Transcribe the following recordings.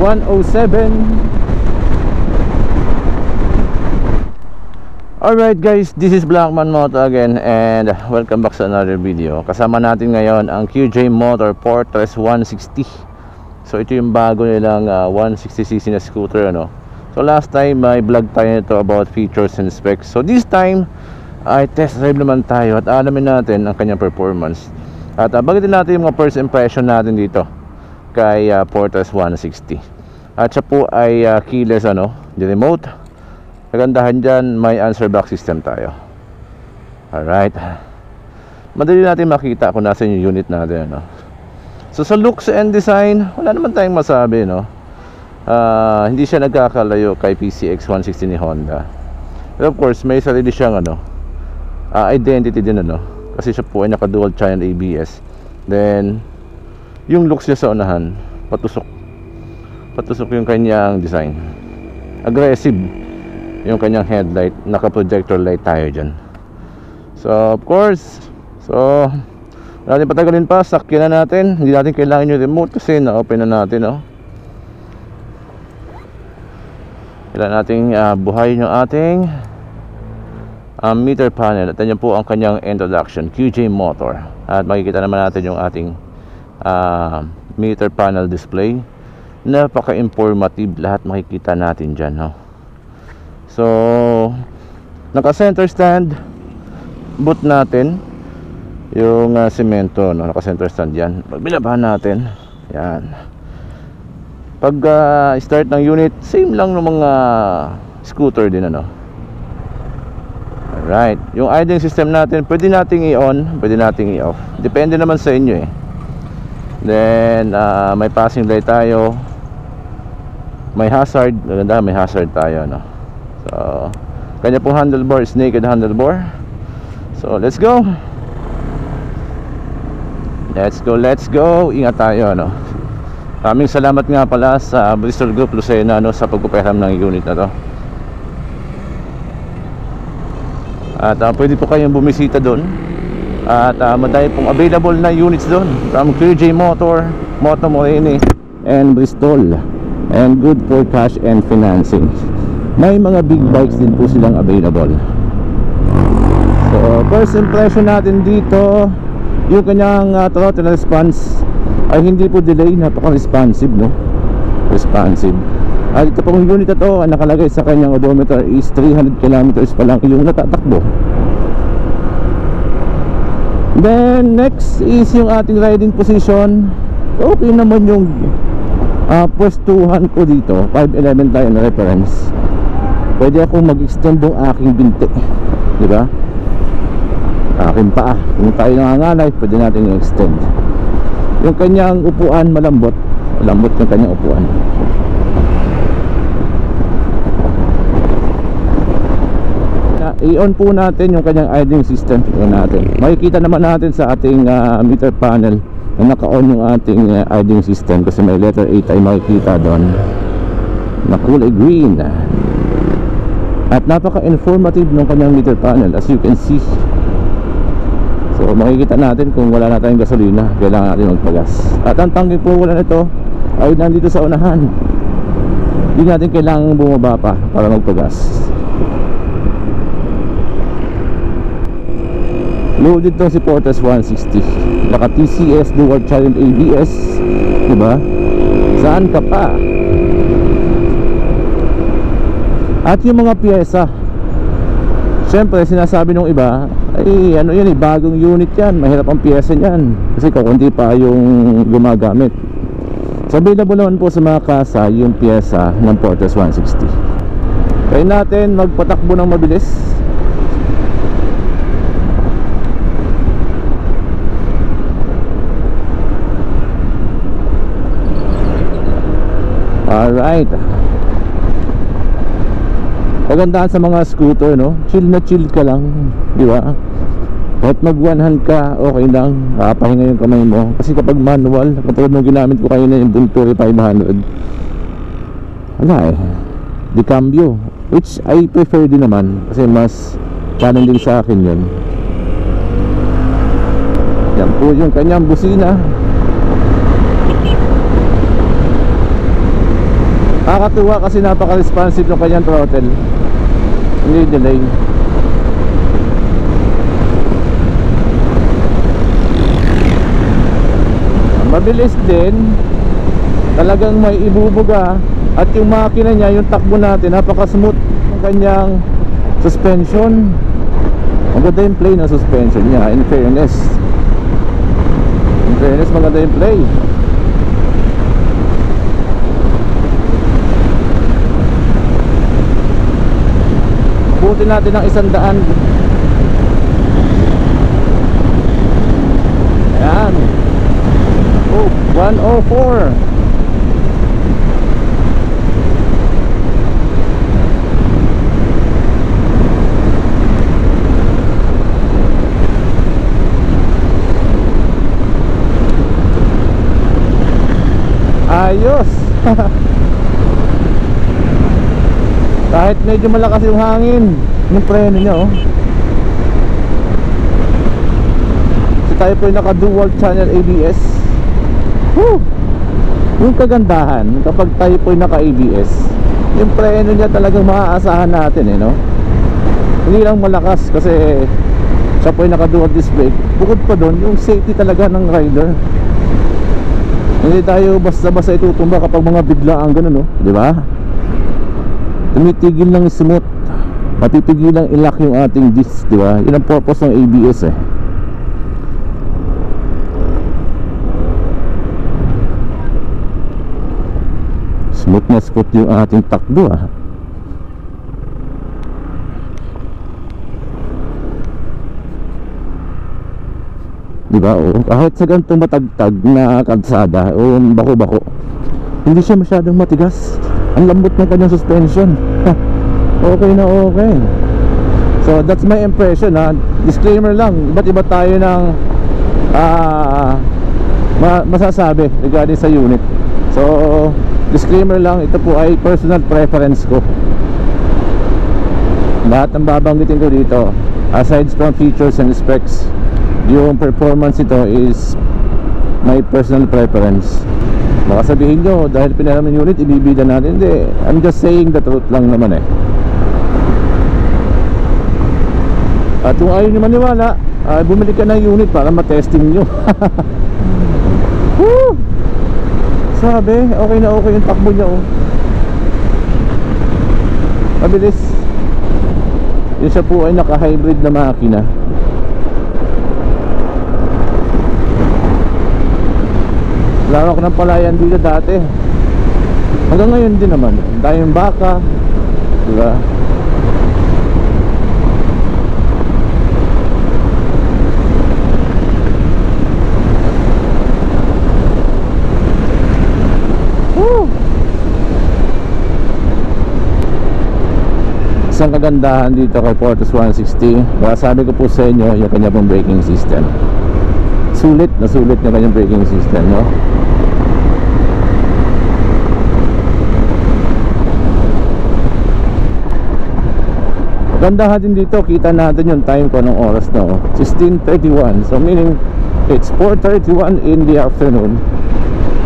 107. Alright guys, this is Blackman Moto again, and welcome back sa another video. Kasama natin ngayon ang QJ Motor Fortress 160. So ito yung bago nilang 160cc na scooter, ano. So last time may vlog tayo nito about features and specs. So this time ay test drive naman tayo at alamin natin ang kanyang performance. At bagitin natin yung mga first impression natin dito kay Fortress 160. At siya po ay keyless, ano, the remote. Kagandahan dyan, may answer back system tayo. Alright, madali natin makita kung nasa yung unit natin, no? So sa looks and design, wala naman tayong masabi, no? Hindi siya nagkakalayo kay PCX 160 ni Honda. But of course, may sarili siyang identity din, ano? Kasi siya po ay naka dual channel ABS. Then yung looks niya sa unahan, patusok yung kanyang design. Aggressive yung kanyang headlight, naka projector light tayo dyan. So of course, so natin patagalin pa, sakyan na natin. Hindi natin kailangan yung remote kasi na-open na natin, no? Kailangan nating buhayin yung ating meter panel. At yan po ang kanyang introduction, QJ Motor. At makikita naman natin yung ating meter panel display. Napaka-informative, lahat makikita natin dyan, no? So naka center stand boot natin yung semento, no? Naka center stand yan. Pag binabahan natin yan, pag start ng unit, same lang ng mga scooter din, ano. Alright, yung idling system natin, pwede nating i-on, pwede nating i-off, depende naman sa inyo, eh. Then may passing light tayo, may hazard, maganda, may hazard tayo, no. So kanya pong handlebar is naked handlebar. So let's go. Let's go. Ingat tayo, no. Maraming salamat nga pala sa Bristol Group Lucena, no, sa pagpapahiram ng unit na to. At pwede po kayong bumisita doon. At madami pong available na units doon from QJ Motor, Moto Morini, and Bristol. And good for cash and financing. May mga big bikes din po silang available. So first impression natin dito, yung kanyang throttle response ay hindi po delay, napaka-responsive, no? Responsive. At ito pong unit na to, ang nakalagay sa kanyang odometer is 300 kilometers pa lang yung natatakbo. Then next is yung ating riding position. Okay naman yung pwestuhan ko dito, 5'11" tayo na reference. Pwede akong mag-extend yung aking binti, di ba? Aking paa, kung tayo nangangalay, pwede natin i-extend. Yung kanyang upuan, malambot yung kanyang upuan. I-on po natin yung kanyang idling system. Makikita naman natin sa ating meter panel na naka-on yung ating idling system, kasi may letter 8 ay makikita doon na kulay green. At napaka-informative ng kanyang meter panel, as you can see. So makikita natin kung wala na tayong gasolina, kailangan natin magpagas. At ang tangking po wala nito ay nandito sa unahan. Hindi natin kailangan bumaba pa para magpagas. Loaded to si Fortress 160. Naka TCS dual channel ABS, diba? Saan ka pa? At yung mga pyesa, syempre sinasabi nung iba ay ano yun, bagong unit yan, mahirap ang pyesa niyan kasi kukunti pa yung gumagamit. So available naman po sa mga kasa yung pyesa ng Fortress 160. Kaya natin magpatakbo ng mabilis. Alright, kagandahan sa mga scooter, no? Chill na chill ka lang, di ba? Kahit mag one hand ka, okay lang, pahinga yung kamay mo. Kasi kapag manual, katulad nung ginamit ko kayo na yung Venturi 500, wala eh, di cambio, which I prefer din naman kasi mas challenging sa akin yun. Yan po yung kanyang busina. Nakakatuwa kasi napaka-responsive ng kanyang throttle. Hindi delay. Mabilis din. Talagang may ibubuga. At yung makina niya, yung takbo natin, napaka-smooth ng kanyang suspension. Maganda yung play ng suspension niya. In fairness, maganda yung play. Buti natin ng 100. Ayan. Oh, 104. Ayos. Kahit medyo malakas yung hangin, yung preno niya oh. So tayo po yung naka dual channel ABS. Woo! Yung kagandahan kapag tayo po yung naka ABS, yung preno niya talagang maaasahan natin no. Hindi lang malakas kasi siya po yung naka dual disc brake. Bukod pa doon, yung safety talaga ng rider. Hindi tayo basta-basta itutumba kapag mga biglaang ganun no, di ba? Tumitigil ng smooth, mapipigilang ilak yung ating disc, di ba? Yun ang purpose ng ABS eh. Smooth na smooth yung ating takbo ah. Di ba? Oh, kahit sa ganitong matagtag na kalsada o bako-bako, hindi siya masyadong matigas. Ang lambot ng kanyang suspension. Okay na okay. So that's my impression ha. Disclaimer lang, iba't iba tayo ng masasabi regarding sa unit. So disclaimer lang, ito po ay personal preference ko. Lahat ng babanggitin ko dito, aside from features and specs, yung performance ito is my personal preference. Baka sabihin nyo, dahil pinaraman unit, ibibida natin. Hindi, I'm just saying the truth lang naman eh. At kung ayaw nyo maniwala, bumili ka ng unit para matesting nyo. Woo! Sabi, okay na okay yung takbo nyo. Mabilis. Yung siya po ay naka-hybrid na makina. Lawak ng palayan dito dati. Hanggang ngayon din naman. Daming baka, diba? Woo! Isang kagandahan dito kay Portus 160, kaya sabi ko po sa inyo, yung kanya pong braking system. Sulit na kanyang braking system, no? Gandahan din dito, kita natin yung time ko ng oras na 16:31. So meaning it's 4:31 in the afternoon.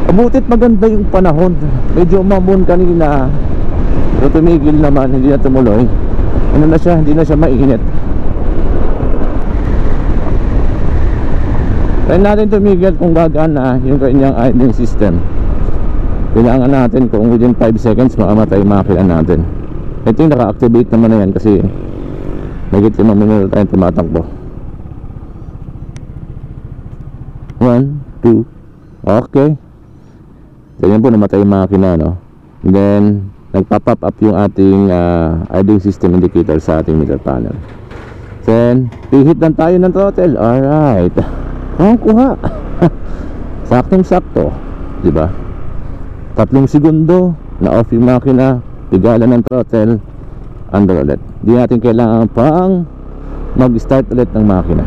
Abutit maganda yung panahon. Medyo umambon kanina, pero tumigil naman, hindi na tumuloy. Ano na siya, hindi na siya mainit. Try natin tumigil kung gagaan na yung kanyang idling system. Kailangan natin kung within 5 seconds makamatay yung makina natin. Ito yung naka-activate naman na yan kasi nagit 5 minuto tayong tumatakbo. 1, 2. Okay. Ganyan po namatay yung makina, no? And then nagpa-pop up yung ating idling system indicator sa ating meter panel. Then pihit lang tayo ng throttle. Alright. Kuha. Saktong-sakto, di ba? 3 segundo na off yung makina, pigalan ng throttle, under ulit. Di natin kailangan pang mag-start ulit ng makina.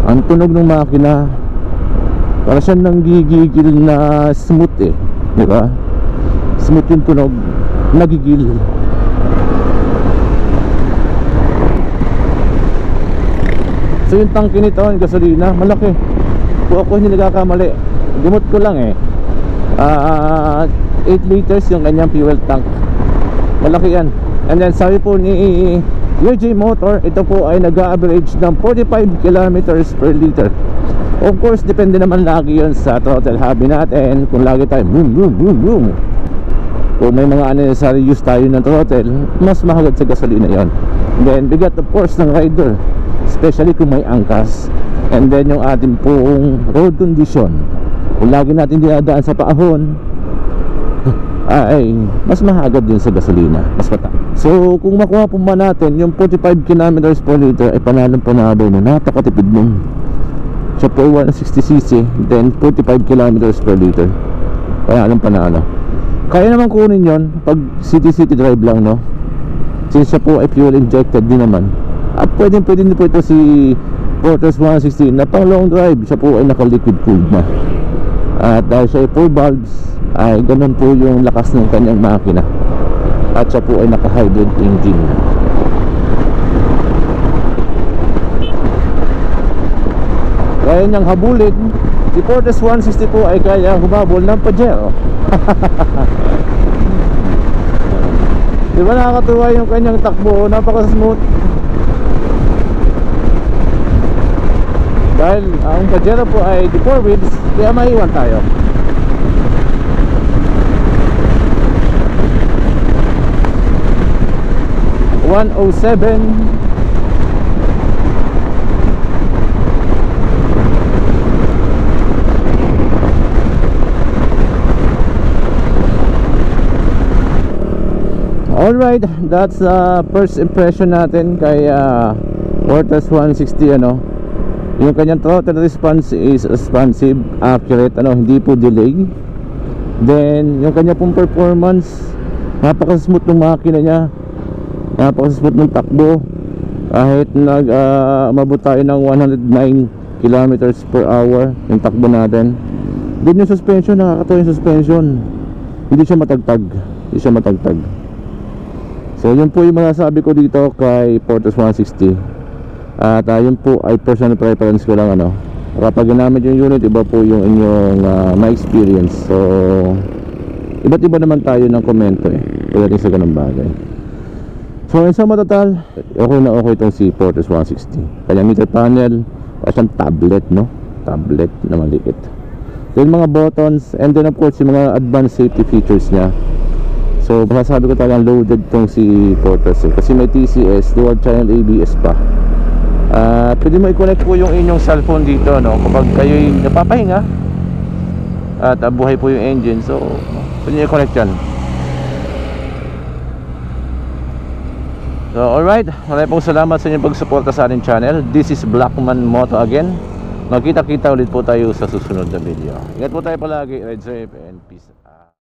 Ang tunog ng makina para siyang nanggigigil na smooth eh, di ba? Smooth yung tunog, nagigil. So yung tangke nito, yung gasolina, malaki. Kung ako hindi nagkakamali, gumot ko lang eh. 8 liters yung kanyang fuel tank. Malaki yan. And then sabi po ni UJ Motor, ito po ay nag-average ng 45 kilometers per liter. Of course, depende naman lagi yun sa throttle hobby natin. Kung lagi tayo boom boom boom boom, kung may mga unnecessary use tayo ng throttle, mas mahagad sa gasolina yon. Then bigat of course ng rider, especially kung may angkas. And then yung ating pong road condition, kung lagi natin dinadaan sa paahon, ay mas mahagad din sa gasolina, mas mata. So kung makuha po man natin yung 45 kilometers per liter, ay panalong panalo mo, napakatipid nun. Siya po 160cc, then 45 kilometers per liter, panalong panalo. Kaya naman kunin yon pag city drive lang, no? Since siya po ay fuel injected din naman. At pwede din po ito si Porter's 160 na pang long drive. Siya po ay naka-liquid cooled na. At dahil siya ay 4 valves, ay ganun po yung lakas ng kanyang makina. At siya po ay naka-hybrid engine. Kaya niyang habulin. Si Porter's 160 po ay kaya humabol ng Pajero. Diba nakakatuwa yung kanyang takbo, napaka-smooth. Dahil ang Pajero po ay 4 wheels, kaya maiwan tayo. $107. Alright, that's first impression natin kay Porter's 160, ano. Yung kanyang throttle response is responsive, accurate, ano, hindi po delay. Then yung kanya pong performance, napaka-smooth ng makina niya, napaka-smooth ng takbo. Kahit umabot tayo ng 109 kilometers per hour yung takbo natin. Then yung suspension, nakakatawa yung suspension, hindi siya matagtag. So yun po yung masasabi ko dito kay Porter's 160. At yun po ay personal preference ko lang, ano. Kapag ginamit yung unit, iba po yung inyong ma-experience. So iba't iba naman tayo ng komento pagdating sa ganung bagay. So in sum total, okay itong si Porter's 160. Kanyang meter panel, siyang tablet, no? Tablet na maliit. Then mga buttons, and then of course yung mga advanced safety features niya. So masasabi ko talagang loaded tong si Porter's kasi may TCS, dual channel ABS pa. Pwede mo i-connect po yung inyong cellphone dito, no? Kapag kayo'y napapahinga at buhay po yung engine, so pwede nyo i-connect yan. So alright, maraming pong salamat sa inyong pagsuporta sa ating channel. This is Blackman Moto again. Magkita-kita ulit po tayo sa susunod na video. Ingat po tayo palagi, ride safe and peace.